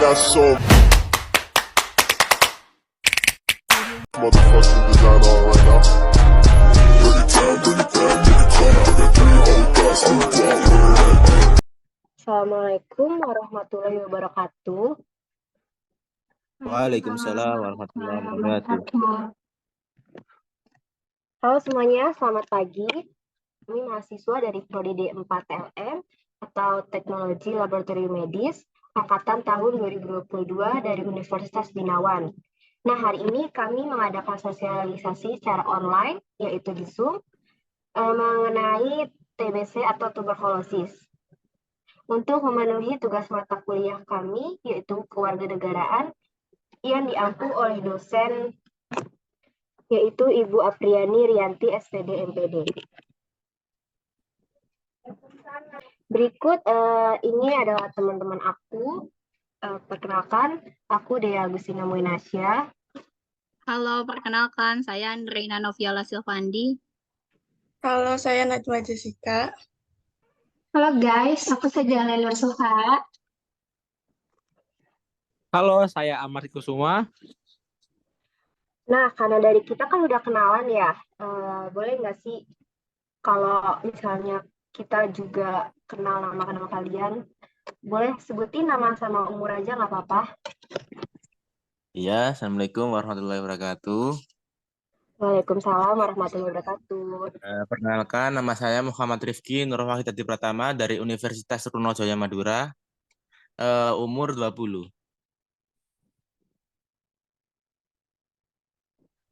got so motherfucking design on right now. Bring it down, bring it down, bring it down. I got 3 old guys on the block. Assalamualaikum warahmatullahi wabarakatuh. Waalaikumsalam warahmatullahi wabarakatuh. Halo semuanya, selamat pagi. Kami mahasiswa dari Prodi D4LM atau Teknologi Laboratorium Medis, angkatan tahun 2022 dari Universitas Binawan. Nah, hari ini kami mengadakan sosialisasi secara online, yaitu di Zoom, mengenai TBC atau tuberkulosis. Untuk memenuhi tugas mata kuliah kami, yaitu kewarganegaraan, yang diampu oleh dosen, yaitu Ibu Apriani Rianti, SPD MPD. Berikut ini adalah teman-teman aku. Perkenalkan, aku Dea Agustina Muinasya. Halo, perkenalkan, saya Andreina Noviala Silvandi. Halo, saya Najma Jessica. Halo guys, aku Sajala Nur Suha. Halo, saya Amar Kusuma. Nah, karena dari kita kan udah kenalan ya, boleh nggak sih kalau misalnya kita juga kenal nama kalian, boleh sebutin nama sama umur aja nggak apa-apa. Iya, Assalamualaikum warahmatullahi wabarakatuh. Waalaikumsalam warahmatullahi wabarakatuh. Perkenalkan, nama saya Muhammad Rifki Nur Wahid Hadi Pratama dari Universitas Trunojoyo Madura. Umur 20.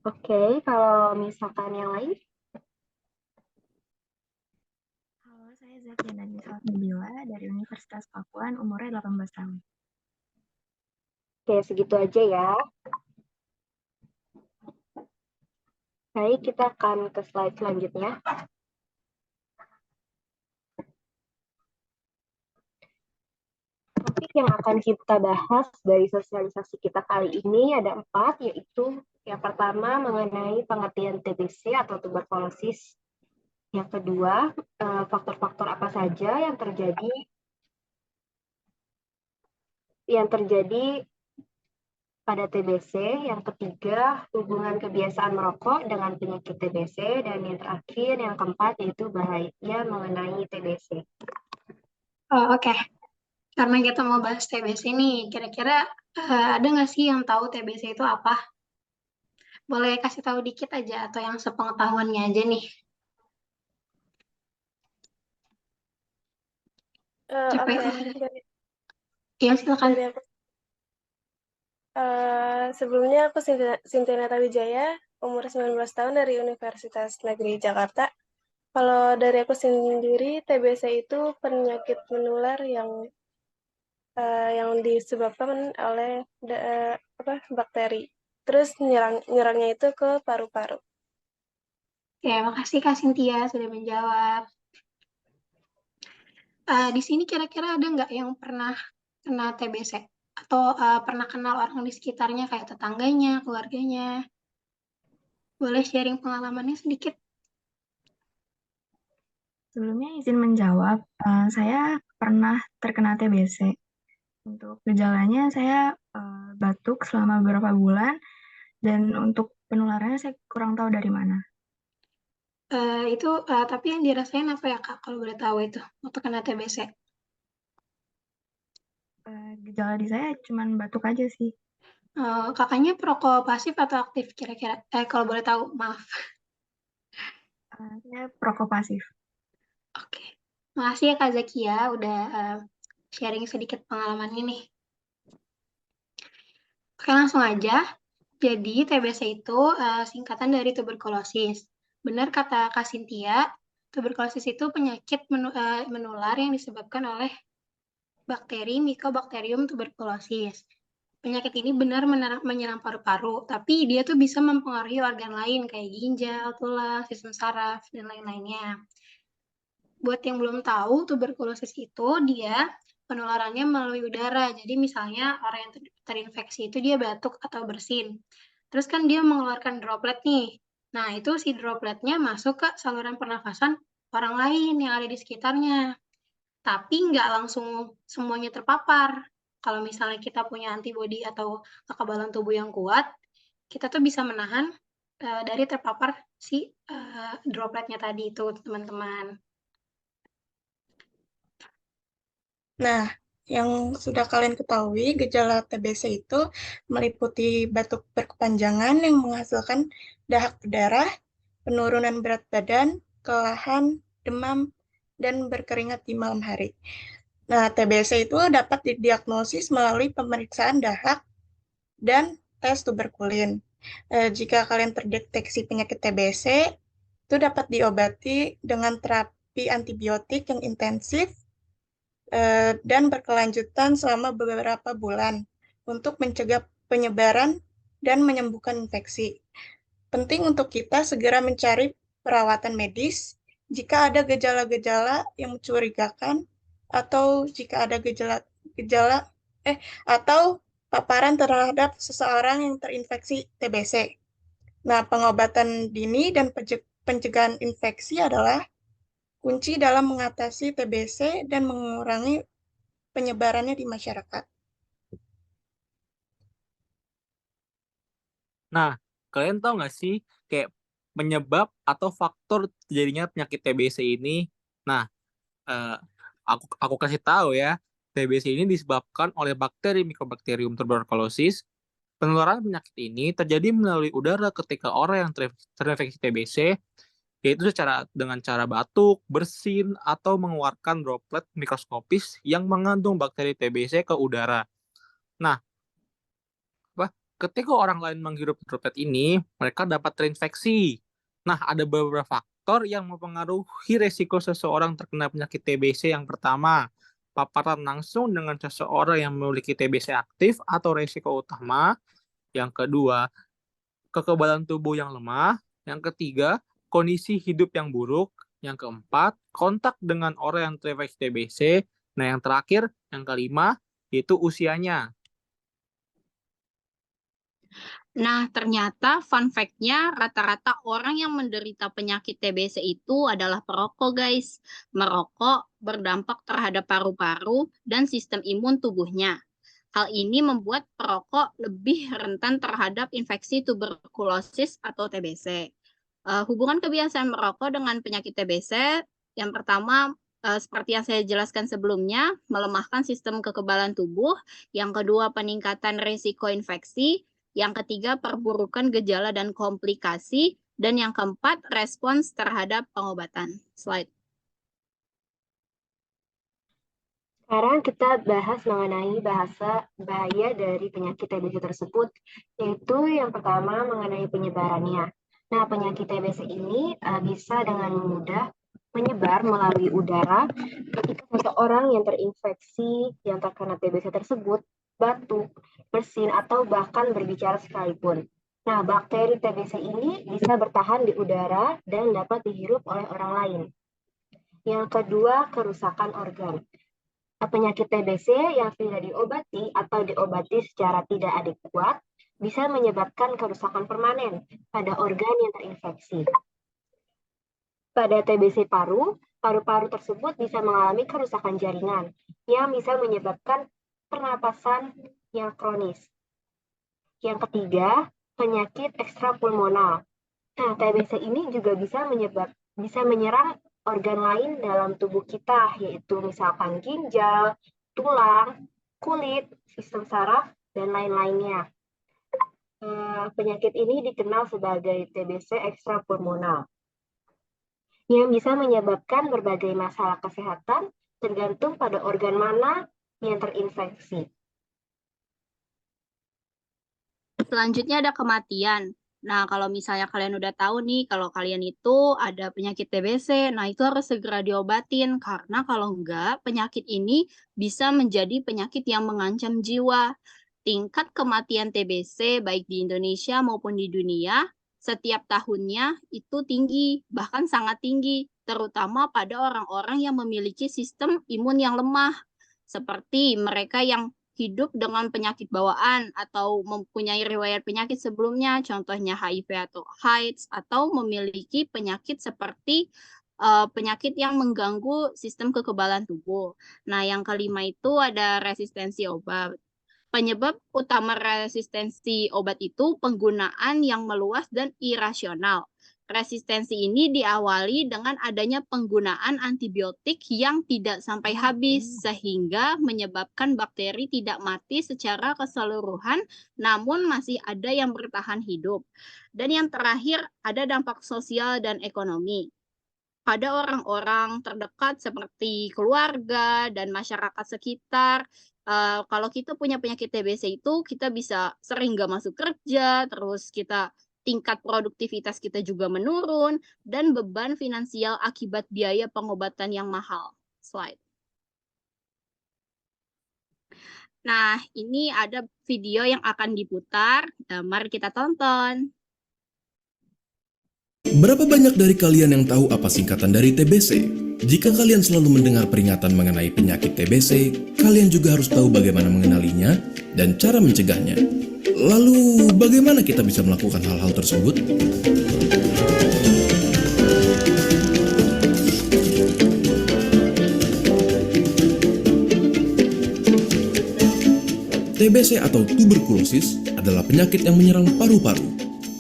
Oke, kalau misalkan yang lain? Halo, saya Zakiana Nabila dari Universitas Pakuan, umurnya 18 tahun. Oke, segitu aja ya. Baik, kita akan ke slide selanjutnya. Topik yang akan kita bahas dari sosialisasi kita kali ini ada 4, yaitu yang pertama mengenai pengertian TBC atau tuberkulosis. Yang kedua, faktor-faktor apa saja yang terjadi pada TBC. Yang ketiga, hubungan kebiasaan merokok dengan penyakit TBC. Dan yang terakhir, yang keempat, yaitu bahaya mengenai TBC. Oke. Karena kita mau bahas TBC nih, kira-kira ada nggak sih yang tahu TBC itu apa? Boleh kasih tahu dikit aja atau yang sepengetahuannya aja nih. Oke. Iya, silakan. Dari aku. Sebelumnya aku Sintiana Wijaya, umur 19 tahun dari Universitas Negeri Jakarta. Kalau dari aku sendiri, TBC itu penyakit menular yang disebabkan oleh bakteri. Terus nyerangnya itu ke paru-paru. Oke, makasih Kak Cynthia sudah menjawab. Di sini kira-kira ada nggak yang pernah kena TBC? Atau pernah kenal orang di sekitarnya kayak tetangganya, keluarganya? Boleh sharing pengalamannya sedikit? Sebelumnya izin menjawab, saya pernah terkena TBC. Untuk gejalanya saya batuk selama beberapa bulan, dan untuk penularannya saya kurang tahu dari mana. Tapi yang dirasain apa ya Kak, kalau boleh tahu itu, waktu kena TBC? Gejala di saya cuma batuk aja sih. Kakaknya perokok pasif atau aktif kira-kira? Kalau boleh tahu, maaf. Saya perokok pasif. Oke. Makasih ya Kak Zakia udah sharing sedikit pengalaman ini. Oke, langsung aja. Jadi TBC itu singkatan dari tuberkulosis. Benar kata Kak Cynthia, tuberkulosis itu penyakit menular yang disebabkan oleh bakteri Mycobacterium tuberculosis. Penyakit ini benar menyerang paru-paru, tapi dia tuh bisa mempengaruhi organ lain kayak ginjal, tulang, sistem saraf, dan lain-lainnya. Buat yang belum tahu, tuberkulosis itu dia penularannya melalui udara. Jadi misalnya orang yang terinfeksi itu dia batuk atau bersin. Terus kan dia mengeluarkan droplet nih. Nah, itu si dropletnya masuk ke saluran pernafasan orang lain yang ada di sekitarnya. Tapi nggak langsung semuanya terpapar. Kalau misalnya kita punya antibodi atau kekebalan tubuh yang kuat, kita tuh bisa menahan dari terpapar si dropletnya tadi itu, teman-teman. Nah, yang sudah kalian ketahui, gejala TBC itu meliputi batuk berkepanjangan yang menghasilkan dahak berdarah, penurunan berat badan, kelelahan, demam, dan berkeringat di malam hari. Nah, TBC itu dapat didiagnosis melalui pemeriksaan dahak dan tes tuberkulin. Jika kalian terdeteksi penyakit TBC, itu dapat diobati dengan terapi antibiotik yang intensif dan berkelanjutan selama beberapa bulan untuk mencegah penyebaran dan menyembuhkan infeksi. Penting untuk kita segera mencari perawatan medis jika ada gejala-gejala yang mencurigakan atau jika ada gejala atau paparan terhadap seseorang yang terinfeksi TBC. Nah, pengobatan dini dan pencegahan infeksi adalah kunci dalam mengatasi TBC dan mengurangi penyebarannya di masyarakat. Nah, kalian tahu nggak sih kayak penyebab atau faktor terjadinya penyakit TBC ini? Nah, aku kasih tahu ya, TBC ini disebabkan oleh bakteri Mycobacterium tuberculosis. Penularan penyakit ini terjadi melalui udara ketika orang yang terinfeksi TBC, yaitu dengan cara batuk, bersin, atau mengeluarkan droplet mikroskopis yang mengandung bakteri TBC ke udara. Nah, ketika orang lain menghirup droplet ini, mereka dapat terinfeksi. Nah, ada beberapa faktor yang mempengaruhi resiko seseorang terkena penyakit TBC. Yang pertama, paparan langsung dengan seseorang yang memiliki TBC aktif atau resiko utama. Yang kedua, kekebalan tubuh yang lemah. Yang ketiga, kondisi hidup yang buruk. Yang keempat, kontak dengan orang yang terinfeksi TBC. Nah, yang terakhir, yang kelima, yaitu usianya. Nah, ternyata fun fact-nya rata-rata orang yang menderita penyakit TBC itu adalah perokok, guys. Merokok berdampak terhadap paru-paru dan sistem imun tubuhnya. Hal ini membuat perokok lebih rentan terhadap infeksi tuberkulosis atau TBC. Hubungan kebiasaan merokok dengan penyakit TBC, yang pertama, seperti yang saya jelaskan sebelumnya, melemahkan sistem kekebalan tubuh. Yang kedua, peningkatan risiko infeksi. Yang ketiga, perburukan gejala dan komplikasi. Dan yang keempat, respons terhadap pengobatan. Slide. Sekarang kita bahas mengenai bahaya dari penyakit TBC tersebut, yaitu yang pertama mengenai penyebarannya. Nah, penyakit TBC ini bisa dengan mudah menyebar melalui udara ketika seseorang yang terinfeksi yang terkena TBC tersebut batuk, bersin, atau bahkan berbicara sekalipun. Nah, bakteri TBC ini bisa bertahan di udara dan dapat dihirup oleh orang lain. Yang kedua, kerusakan organ. Penyakit TBC yang tidak diobati atau diobati secara tidak adekuat bisa menyebabkan kerusakan permanen pada organ yang terinfeksi. Pada TBC paru-paru tersebut bisa mengalami kerusakan jaringan yang bisa menyebabkan pernapasan yang kronis. Yang ketiga, penyakit ekstrapulmonal. Nah, TBC ini juga bisa menyerang organ lain dalam tubuh kita, yaitu misalkan ginjal, tulang, kulit, sistem saraf, dan lain-lainnya. Penyakit ini dikenal sebagai TBC ekstrapulmonal, yang bisa menyebabkan berbagai masalah kesehatan tergantung pada organ mana yang terinfeksi. Selanjutnya ada kematian. Nah, kalau misalnya kalian udah tahu nih, kalau kalian itu ada penyakit TBC, nah itu harus segera diobatin. Karena kalau enggak, penyakit ini bisa menjadi penyakit yang mengancam jiwa. Tingkat kematian TBC, baik di Indonesia maupun di dunia, setiap tahunnya itu tinggi, bahkan sangat tinggi, terutama pada orang-orang yang memiliki sistem imun yang lemah, seperti mereka yang hidup dengan penyakit bawaan atau mempunyai riwayat penyakit sebelumnya, contohnya HIV atau AIDS, atau memiliki penyakit seperti penyakit yang mengganggu sistem kekebalan tubuh. Nah, yang kelima itu ada resistensi obat. Penyebab utama resistensi obat itu penggunaan yang meluas dan irasional. Resistensi ini diawali dengan adanya penggunaan antibiotik yang tidak sampai habis, sehingga menyebabkan bakteri tidak mati secara keseluruhan, namun masih ada yang bertahan hidup. Dan yang terakhir, ada dampak sosial dan ekonomi. Pada orang-orang terdekat seperti keluarga dan masyarakat sekitar, kalau kita punya penyakit TBC itu, kita bisa sering nggak masuk kerja, terus kita tingkat produktivitas kita juga menurun, dan beban finansial akibat biaya pengobatan yang mahal. Slide. Nah, ini ada video yang akan diputar. Mari kita tonton. Berapa banyak dari kalian yang tahu apa singkatan dari TBC? Jika kalian selalu mendengar peringatan mengenai penyakit TBC, kalian juga harus tahu bagaimana mengenalinya dan cara mencegahnya. Lalu, bagaimana kita bisa melakukan hal-hal tersebut? TBC atau tuberkulosis adalah penyakit yang menyerang paru-paru.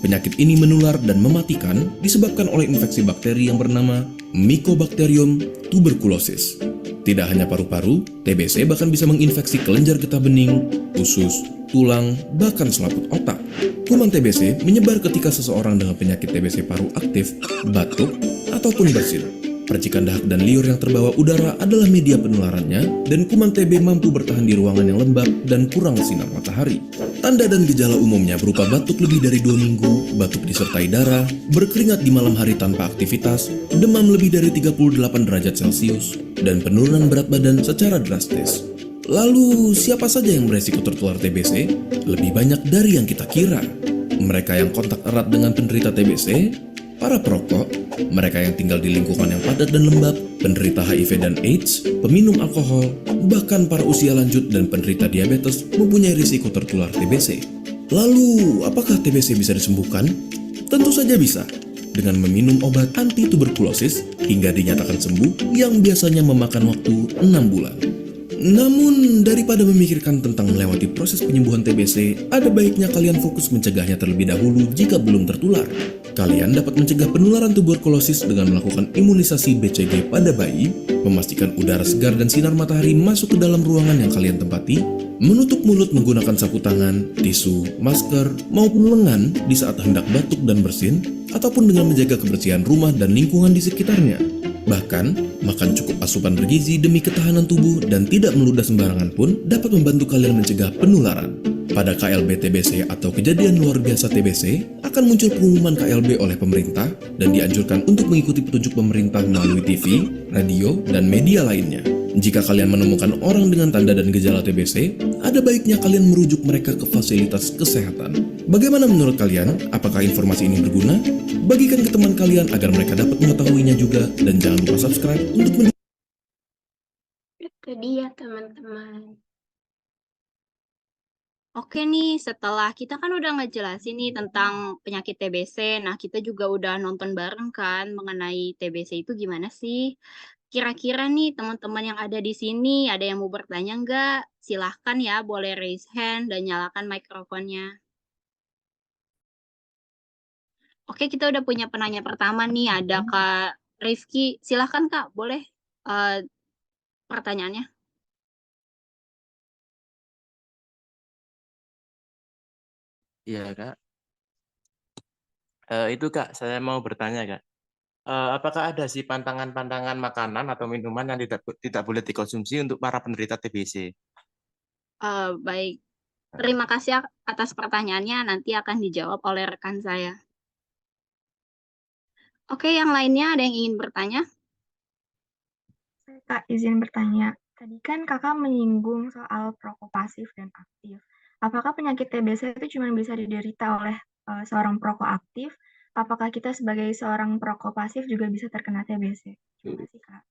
Penyakit ini menular dan mematikan disebabkan oleh infeksi bakteri yang bernama Mycobacterium tuberculosis. Tidak hanya paru-paru, TBC bahkan bisa menginfeksi kelenjar getah bening, usus, tulang, bahkan selaput otak. Kuman TBC menyebar ketika seseorang dengan penyakit TBC paru aktif, batuk, ataupun bersin. Percikan dahak dan liur yang terbawa udara adalah media penularannya, dan kuman TB mampu bertahan di ruangan yang lembab dan kurang sinar matahari. Tanda dan gejala umumnya berupa batuk lebih dari 2 minggu, batuk disertai darah, berkeringat di malam hari tanpa aktivitas, demam lebih dari 38 derajat Celcius, dan penurunan berat badan secara drastis. Lalu, siapa saja yang beresiko tertular TBC? Lebih banyak dari yang kita kira. Mereka yang kontak erat dengan penderita TBC, para perokok, mereka yang tinggal di lingkungan yang padat dan lembab, penderita HIV dan AIDS, peminum alkohol, bahkan para usia lanjut dan penderita diabetes mempunyai risiko tertular TBC. Lalu, apakah TBC bisa disembuhkan? Tentu saja bisa, dengan meminum obat anti-tuberkulosis hingga dinyatakan sembuh yang biasanya memakan waktu 6 bulan. Namun, daripada memikirkan tentang melewati proses penyembuhan TBC, ada baiknya kalian fokus mencegahnya terlebih dahulu jika belum tertular. Kalian dapat mencegah penularan tuberkulosis dengan melakukan imunisasi BCG pada bayi, memastikan udara segar dan sinar matahari masuk ke dalam ruangan yang kalian tempati, menutup mulut menggunakan sapu tangan, tisu, masker, maupun lengan di saat hendak batuk dan bersin, ataupun dengan menjaga kebersihan rumah dan lingkungan di sekitarnya. Bahkan, makan cukup asupan bergizi demi ketahanan tubuh dan tidak meludah sembarangan pun dapat membantu kalian mencegah penularan. Pada KLB TBC atau kejadian luar biasa TBC, akan muncul pengumuman KLB oleh pemerintah dan dianjurkan untuk mengikuti petunjuk pemerintah melalui TV, radio, dan media lainnya. Jika kalian menemukan orang dengan tanda dan gejala TBC, ada baiknya kalian merujuk mereka ke fasilitas kesehatan. Bagaimana menurut kalian? Apakah informasi ini berguna? Bagikan ke teman kalian agar mereka dapat mengetahuinya juga, dan jangan lupa subscribe untuk Itu dia teman-teman. Oke nih, setelah kita kan udah ngejelasin nih tentang penyakit TBC, nah kita juga udah nonton bareng kan mengenai TBC itu gimana sih? Kira-kira nih teman-teman yang ada di sini, ada yang mau bertanya nggak? Silahkan ya, boleh raise hand dan nyalakan mikrofonnya. Oke, kita udah punya penanya pertama nih, ada Kak Rifki. Silahkan Kak, boleh pertanyaannya. Iya, Kak. Itu Kak, saya mau bertanya Kak. Apakah ada sih pantangan-pantangan makanan atau minuman yang tidak boleh dikonsumsi untuk para penderita TBC? Baik, terima kasih atas pertanyaannya. Nanti akan dijawab oleh rekan saya. Oke, yang lainnya ada yang ingin bertanya? Saya Kak izin bertanya. Tadi kan Kakak menyinggung soal perokok pasif dan aktif. Apakah penyakit TBC itu cuma bisa diderita oleh seorang perokok aktif? Apakah kita sebagai seorang perokok pasif juga bisa terkena TBC? Terima kasih Kak.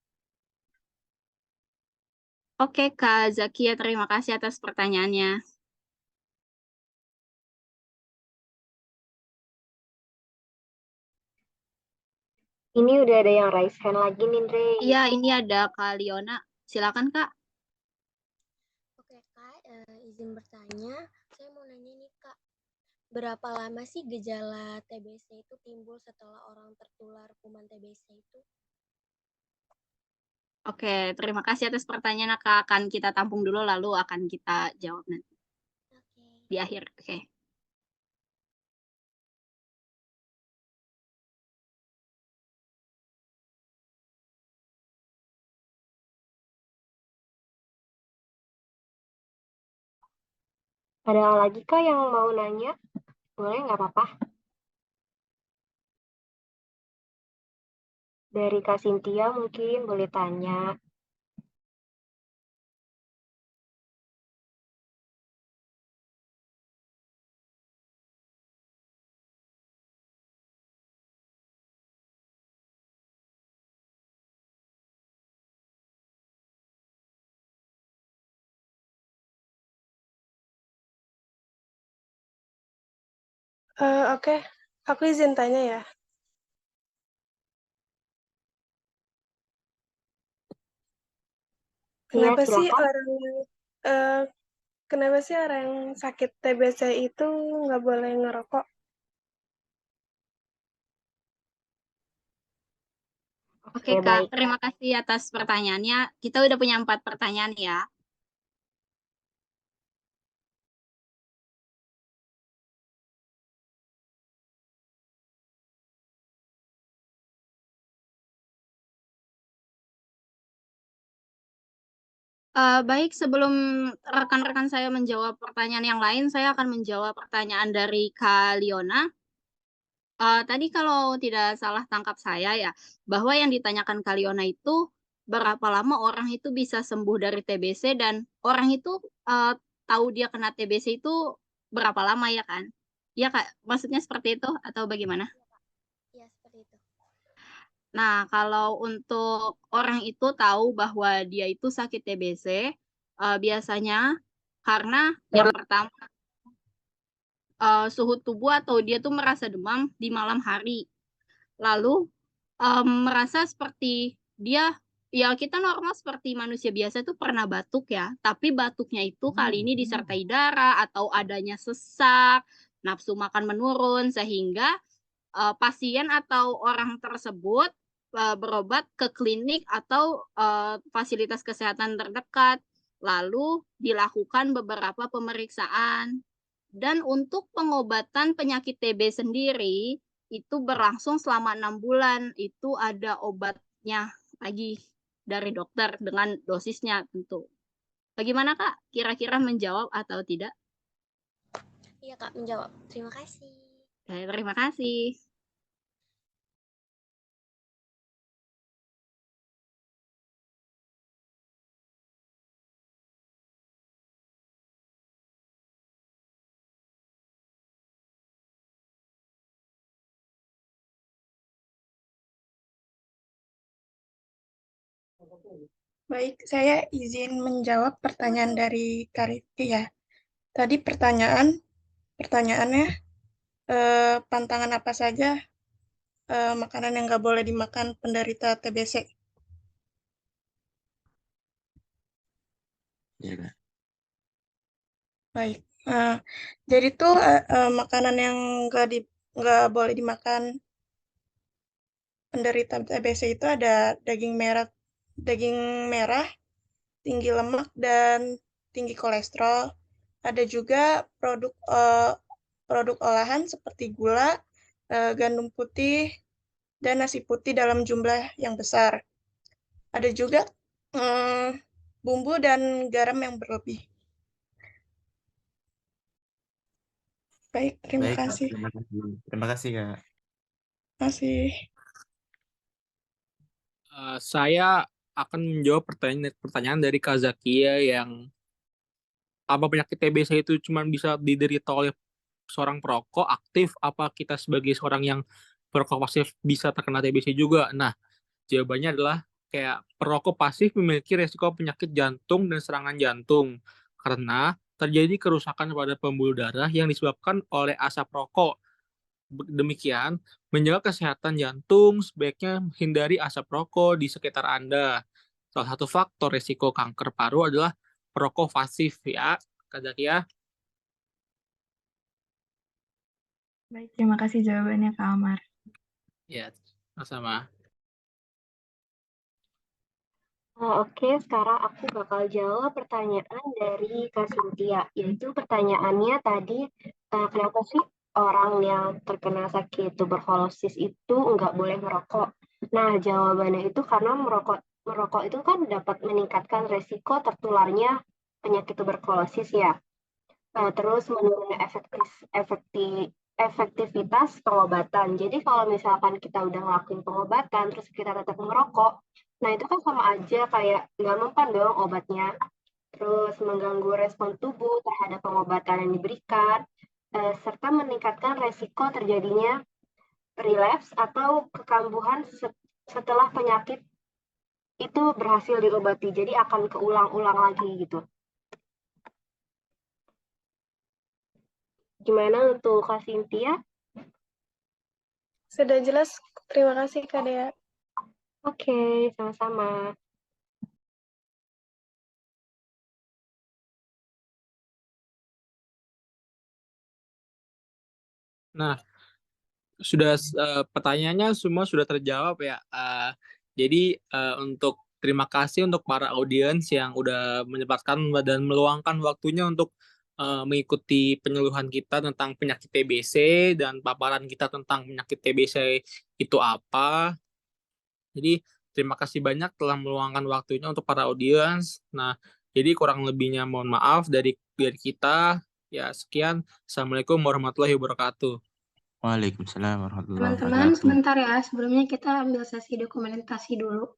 Oke, Kak Zakia, terima kasih atas pertanyaannya. Ini udah ada yang raise hand lagi nih, Andre. Iya, ini ada Kak Liona. Silakan, Kak. Oke Kak, izin bertanya, saya mau nanya nih Kak, berapa lama sih gejala TBC itu timbul setelah orang tertular kuman TBC itu? Oke, terima kasih atas pertanyaan, Kak. Akan kita tampung dulu, lalu akan kita jawab nanti Oke. di akhir. Oke. Ada lagi kah yang mau nanya? Boleh, nggak apa-apa. Dari Kak Cynthia mungkin boleh tanya. Oke, aku izin tanya ya. Iya, Kenapa sih silakan. eh, kenapa sih orang yang sakit TBC itu nggak boleh ngerokok? Oke, Kak. baik. Terima kasih atas pertanyaannya. Kita udah punya 4 pertanyaan ya. Baik, sebelum rekan-rekan saya menjawab pertanyaan yang lain, saya akan menjawab pertanyaan dari Kak Liona. Tadi kalau tidak salah tangkap saya ya, bahwa yang ditanyakan Kak Liona itu berapa lama orang itu bisa sembuh dari TBC dan orang itu tahu dia kena TBC itu berapa lama ya kan? Iya Kak, maksudnya seperti itu atau bagaimana? Iya, seperti itu. Nah, kalau untuk orang itu tahu bahwa dia itu sakit TBC, biasanya karena yang pertama suhu tubuh atau dia tuh merasa demam di malam hari. Lalu merasa seperti dia, ya kita normal seperti manusia biasa tuh pernah batuk ya, tapi batuknya itu kali ini disertai darah atau adanya sesak, nafsu makan menurun, sehingga pasien atau orang tersebut berobat ke klinik atau fasilitas kesehatan terdekat, lalu dilakukan beberapa pemeriksaan. Dan untuk pengobatan penyakit TB sendiri itu berlangsung selama 6 bulan. Itu ada obatnya lagi dari dokter dengan dosisnya tentu. Bagaimana Kak? Kira-kira menjawab atau tidak? Iya Kak, menjawab. Terima kasih. Terima kasih. Baik, saya izin menjawab pertanyaan dari Kak Rifki ya. Tadi pertanyaannya, pantangan apa saja makanan yang nggak boleh dimakan penderita TBC? Iya, Kak. Baik, jadi tuh makanan yang nggak boleh dimakan penderita TBC itu ada daging merah, tinggi lemak dan tinggi kolesterol. Ada juga produk olahan seperti gula, gandum putih, dan nasi putih dalam jumlah yang besar. Ada juga bumbu dan garam yang berlebih. Baik, terima Baik, Kak. kasih. Terima kasih. Terima kasih, Kak. Terima kasih. Saya akan menjawab pertanyaan dari Kak Zakia yang apa penyakit TBC itu cuma bisa diderita oleh seorang perokok aktif, apa kita sebagai seorang yang perokok pasif bisa terkena TBC juga? Nah, jawabannya adalah kayak perokok pasif memiliki resiko penyakit jantung dan serangan jantung karena terjadi kerusakan pada pembuluh darah yang disebabkan oleh asap rokok. Demikian, menjaga kesehatan jantung, sebaiknya hindari asap rokok di sekitar Anda. Salah satu faktor risiko kanker paru adalah perokok pasif ya, Kak Zakia. Baik, terima kasih jawabannya Kak Amar. Ya, sama-sama. Oke, sekarang aku bakal jawab pertanyaan dari Kak Cynthia, yaitu pertanyaannya tadi, kenapa sih orang yang terkena sakit tuberkulosis itu nggak boleh merokok? Nah, jawabannya itu karena merokok itu kan dapat meningkatkan resiko tertularnya penyakit tuberkulosis ya. Terus menurunnya efektivitas pengobatan. Jadi kalau misalkan kita udah ngelakuin pengobatan, terus kita tetap merokok, nah itu kan sama aja kayak nggak mempan dong obatnya. Terus mengganggu respon tubuh terhadap pengobatan yang diberikan, serta meningkatkan resiko terjadinya relapse atau kekambuhan setelah penyakit itu berhasil diobati. Jadi akan keulang-ulang lagi gitu. Gimana untuk Kak Cynthia? Sudah jelas, terima kasih Kak Dea. Oke, sama-sama. Nah, sudah pertanyaannya semua sudah terjawab ya. Jadi untuk terima kasih untuk para audiens yang udah menyempatkan dan meluangkan waktunya untuk mengikuti penyuluhan kita tentang penyakit TBC dan paparan kita tentang penyakit TBC itu apa. Jadi terima kasih banyak telah meluangkan waktunya untuk para audiens. Nah, jadi kurang lebihnya mohon maaf dari kita. Ya, sekian. Assalamualaikum warahmatullahi wabarakatuh. Waalaikumsalam warahmatullahi Teman-teman, wabarakatuh. sebentar ya. Sebelumnya kita ambil sesi dokumentasi dulu.